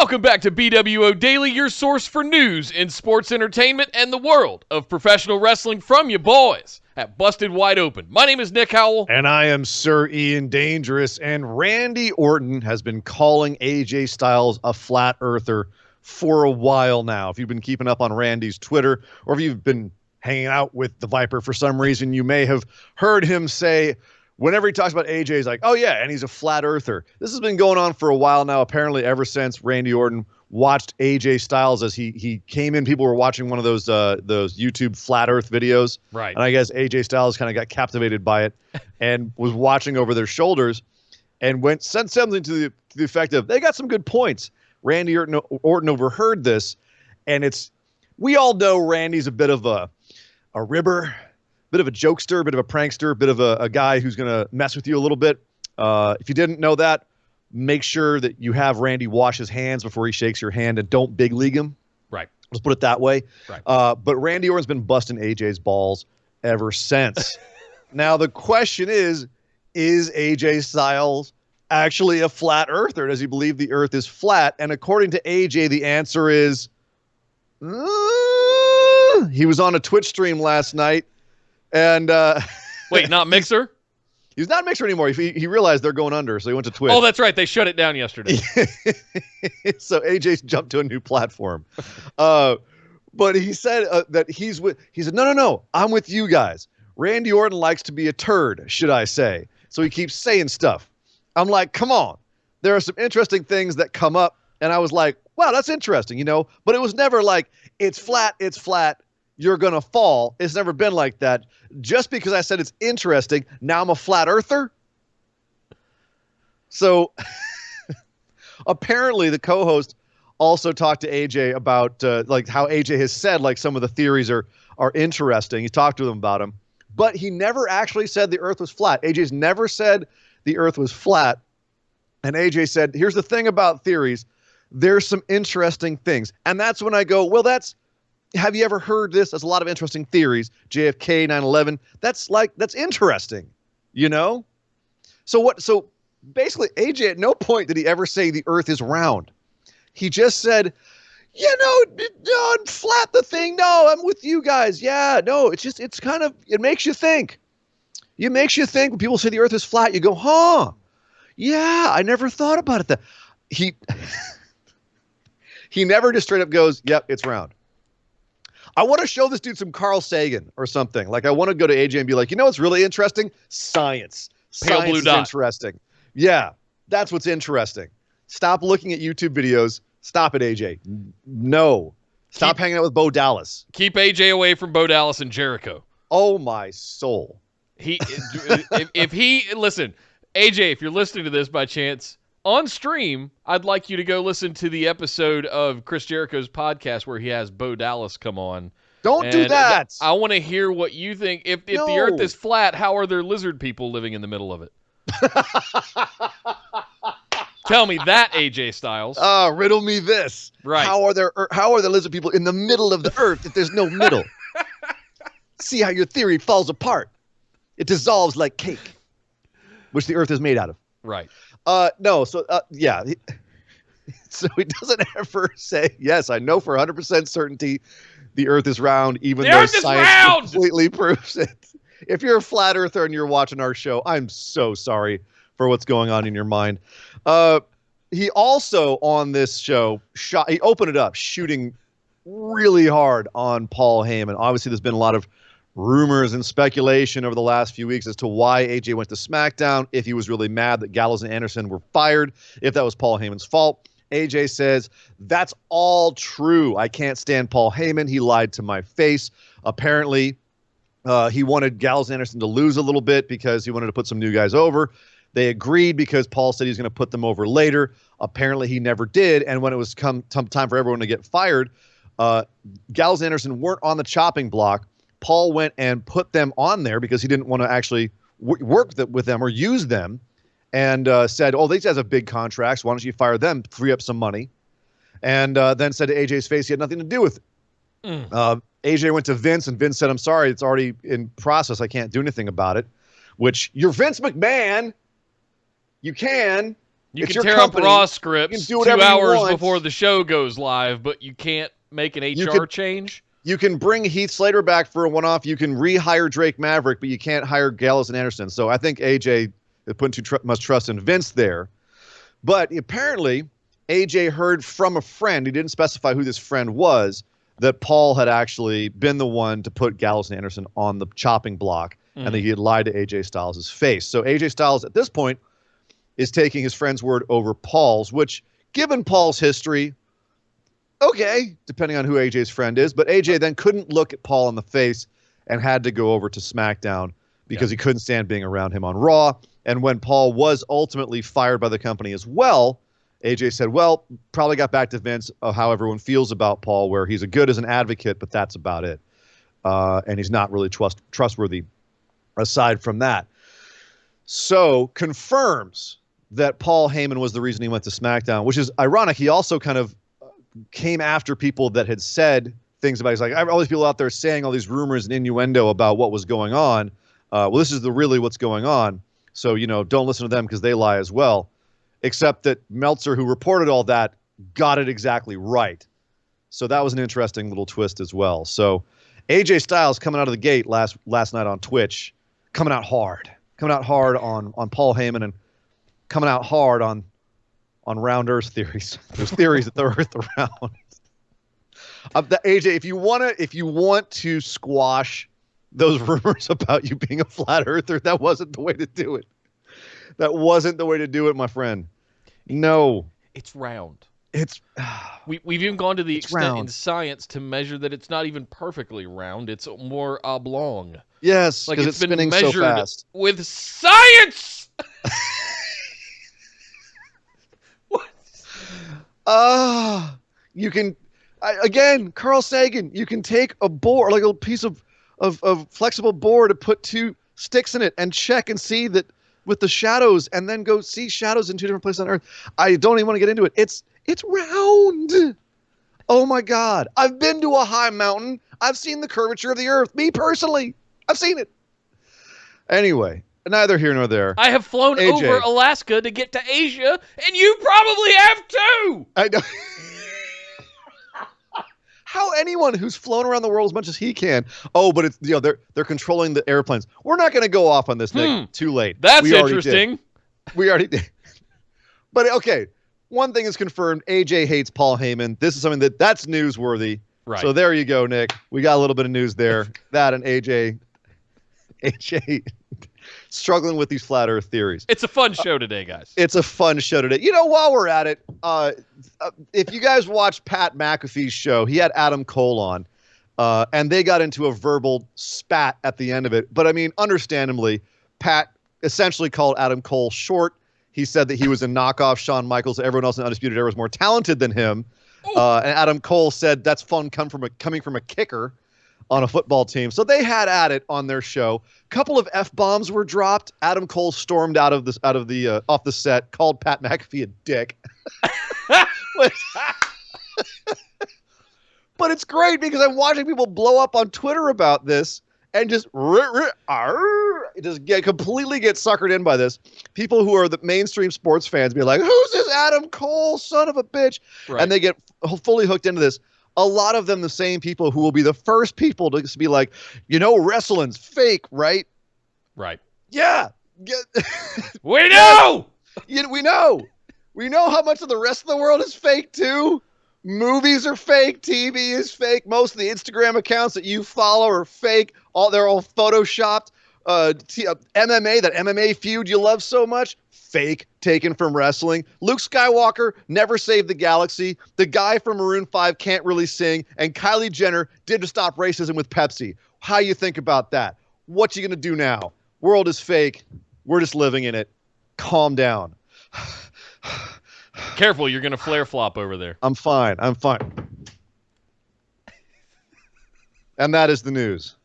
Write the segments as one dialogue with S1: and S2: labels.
S1: Welcome back to BWO Daily, your source for news in sports entertainment and the world of professional wrestling from you boys at Busted Wide Open. My name is Nick Howell.
S2: And I am Sir Ian Dangerous. And Randy Orton has been calling AJ Styles a flat earther for a while now. If you've been keeping up on Randy's Twitter, or if you've been hanging out with the Viper for some reason, you may have heard him say, whenever he talks about AJ, he's like, oh yeah, and he's a flat earther. This has been going on for a while now, apparently ever since Randy Orton watched AJ Styles as he came in. People were watching one of those YouTube flat earth videos.
S1: Right.
S2: And I guess AJ Styles kind of got captivated by it and was watching over their shoulders and said something to the effect of, they got some good points. Randy Orton overheard this, and we all know Randy's a bit of a ribber, bit of a jokester, bit of a prankster, bit of a guy who's going to mess with you a little bit. If you didn't know that, make sure that you have Randy wash his hands before he shakes your hand and don't big league him.
S1: Right.
S2: Let's put it that way.
S1: Right.
S2: But Randy Orton's been busting AJ's balls ever since. Now, the question is AJ Styles actually a flat earther? Does he believe the earth is flat? And according to AJ, the answer is he was on a Twitch stream last night. And
S1: wait, not Mixer?
S2: He's not Mixer anymore. He realized they're going under, so he went to Twitch.
S1: Oh, that's right. They shut it down yesterday.
S2: So AJ's jumped to a new platform. But he said that he said, no, I'm with you guys. Randy Orton likes to be a turd, should I say. So he keeps saying stuff. I'm like, come on. There are some interesting things that come up. And I was like, wow, that's interesting, But it was never like, it's flat, you're going to fall. It's never been like that. Just because I said it's interesting, now I'm a flat earther? So apparently the co-host also talked to AJ about how AJ has said some of the theories are interesting. He talked to them about them. But he never actually said the earth was flat. AJ's never said the earth was flat. And AJ said, here's the thing about theories. There's some interesting things. And that's when I go, well, have you ever heard this? There's a lot of interesting theories. JFK, 9/11. That's interesting, So basically, AJ at no point did he ever say the earth is round. He just said, flat the thing. No, I'm with you guys. Yeah, no, it makes you think. It makes you think when people say the earth is flat, you go, huh? Yeah, I never thought about it. He never just straight up goes, yep, it's round. I want to show this dude some Carl Sagan or something. I want to go to AJ and be like, what's really interesting? Science.
S1: Pale
S2: Science
S1: blue
S2: is
S1: dot.
S2: interesting. Yeah, that's what's interesting. Stop looking at YouTube videos. Stop it, AJ. No. Stop hanging out with Bo Dallas.
S1: Keep AJ away from Bo Dallas and Jericho.
S2: Oh, my soul.
S1: Listen, AJ, if you're listening to this by chance, on stream, I'd like you to go listen to the episode of Chris Jericho's podcast where he has Bo Dallas come on.
S2: Don't do that.
S1: I want to hear what you think. If the earth is flat, how are there lizard people living in the middle of it? Tell me that, AJ Styles.
S2: Riddle me this.
S1: Right.
S2: How are there lizard people in the middle of the earth if there's no middle? See how your theory falls apart. It dissolves like cake, which the earth is made out of.
S1: Right.
S2: No. So, yeah. So he doesn't ever say, yes, I know for 100% certainty the earth is round, even though science completely proves it. If you're a flat earther and you're watching our show, I'm so sorry for what's going on in your mind. He also, on this show, he opened it up shooting really hard on Paul Heyman. Obviously, there's been a lot of rumors and speculation over the last few weeks as to why AJ went to SmackDown, if he was really mad that Gallows and Anderson were fired, if that was Paul Heyman's fault. AJ says, that's all true. I can't stand Paul Heyman. He lied to my face. Apparently, he wanted Gallows and Anderson to lose a little bit because he wanted to put some new guys over. They agreed because Paul said he's going to put them over later. Apparently, he never did. And when it was time for everyone to get fired, Gallows and Anderson weren't on the chopping block. Paul went and put them on there because he didn't want to actually work with them or use them, and said, oh, these guys have big contracts. Why don't you fire them, free up some money? And then said to AJ's face he had nothing to do with it. AJ went to Vince, and Vince said, I'm sorry, it's already in process. I can't do anything about it. Which, you're Vince McMahon. You can.
S1: You
S2: it's
S1: can
S2: your
S1: tear
S2: company.
S1: up Raw scripts
S2: You can do
S1: 2
S2: whatever you
S1: hours
S2: want.
S1: before the show goes live, but you can't make an HR change.
S2: You can bring Heath Slater back for a one-off. You can rehire Drake Maverick, but you can't hire Gallows and Anderson. So I think AJ is putting too much trust in Vince there. But apparently, AJ heard from a friend, he didn't specify who this friend was, that Paul had actually been the one to put Gallows and Anderson on the chopping block, and that he had lied to AJ Styles' face. So AJ Styles, at this point, is taking his friend's word over Paul's, which, given Paul's history, okay, depending on who AJ's friend is, but AJ then couldn't look at Paul in the face and had to go over to SmackDown because he couldn't stand being around him on Raw. And when Paul was ultimately fired by the company as well, AJ said, well, probably got back to Vince of how everyone feels about Paul, where he's good as an advocate, but that's about it. And he's not really trustworthy aside from that. So confirms that Paul Heyman was the reason he went to SmackDown, which is ironic. He also kind of came after people that had said things about, he's like, I have all these people out there saying all these rumors and innuendo about what was going on. Well, this is really what's going on. So, don't listen to them because they lie as well. Except that Meltzer, who reported all that, got it exactly right. So that was an interesting little twist as well. So AJ Styles coming out of the gate last night on Twitch, coming out hard on Paul Heyman, and coming out hard on round Earth theories. There's theories that the Earth around. AJ, if you want to squash those rumors about you being a flat earther, that wasn't the way to do it. That wasn't the way to do it, my friend. No.
S1: It's round.
S2: We've
S1: even gone to the extent
S2: round.
S1: in science to measure that it's not even perfectly round. It's more oblong.
S2: Yes,
S1: like
S2: it's
S1: been
S2: spinning
S1: measured
S2: so fast.
S1: with science. What?
S2: You can, again, Carl Sagan, you can take a board, like a piece of flexible board, and put two sticks in it and check and see that with the shadows, and then go see shadows in two different places on Earth. I don't even want to get into it. It's round. Oh my God. I've been to a high mountain. I've seen the curvature of the Earth. Me personally, I've seen it. Anyway, neither here nor there.
S1: I have flown
S2: AJ.
S1: over Alaska to get to Asia, and you probably have too.
S2: I know. How anyone who's flown around the world as much as he can. Oh, but it's they're controlling the airplanes. We're not going to go off on this, Nick. Too late.
S1: That's interesting.
S2: We already did. But okay, one thing is confirmed. AJ hates Paul Heyman. This is something that's newsworthy.
S1: Right.
S2: So there you go, Nick. We got a little bit of news there. That and AJ struggling with these flat Earth theories.
S1: It's a fun show today, guys.
S2: It's a fun show today. While we're at it, if you guys watched Pat McAfee's show, he had Adam Cole on, and they got into a verbal spat at the end of it. But I mean, understandably, Pat essentially called Adam Cole short. He said that he was a knockoff Shawn Michaels. Everyone else in Undisputed Era was more talented than him. And Adam Cole said that's fun coming from a kicker on a football team. So they had at it on their show. A couple of F-bombs were dropped. Adam Cole stormed off the set, called Pat McAfee a dick. But it's great because I'm watching people blow up on Twitter about this and just completely get suckered in by this. People who are the mainstream sports fans be like, who's this Adam Cole, son of a bitch? Right. And they get fully hooked into this. A lot of them, the same people who will be the first people to be like, wrestling's fake, right?
S1: Right.
S2: Yeah.
S1: We know!
S2: We know. We know how much of the rest of the world is fake, too. Movies are fake. TV is fake. Most of the Instagram accounts that you follow are fake. They're all photoshopped. MMA, that MMA feud you love so much, fake, taken from wrestling. Luke Skywalker never saved the galaxy. The guy from Maroon 5 can't really sing. And Kylie Jenner did to stop racism with Pepsi. How you think about that? What you going to do now? World is fake. We're just living in it. Calm down.
S1: Careful, you're going to flare flop over there.
S2: I'm fine. And that is the news.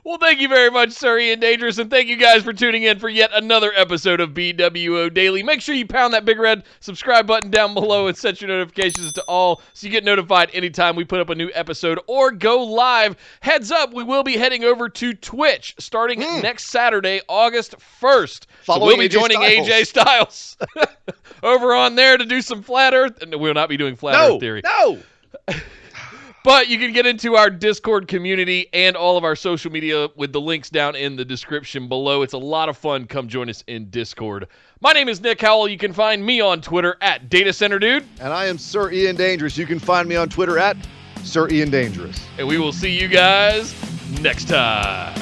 S1: Well, thank you very much, Sir Ian Dangerous, and thank you guys for tuning in for yet another episode of BWO Daily. Make sure you pound that big red subscribe button down below and set your notifications to all so you get notified anytime we put up a new episode or go live. Heads up, we will be heading over to Twitch starting next Saturday, August 1st. So we'll be joining AJ Styles over on there to do some Flat Earth. And we'll not be doing Flat Earth Theory.
S2: No!
S1: But you can get into our Discord community and all of our social media with the links down in the description below. It's a lot of fun. Come join us in Discord. My name is Nick Howell. You can find me on Twitter at DataCenterDude.
S2: And I am Sir Ian Dangerous. You can find me on Twitter at Sir Ian Dangerous.
S1: And we will see you guys next time.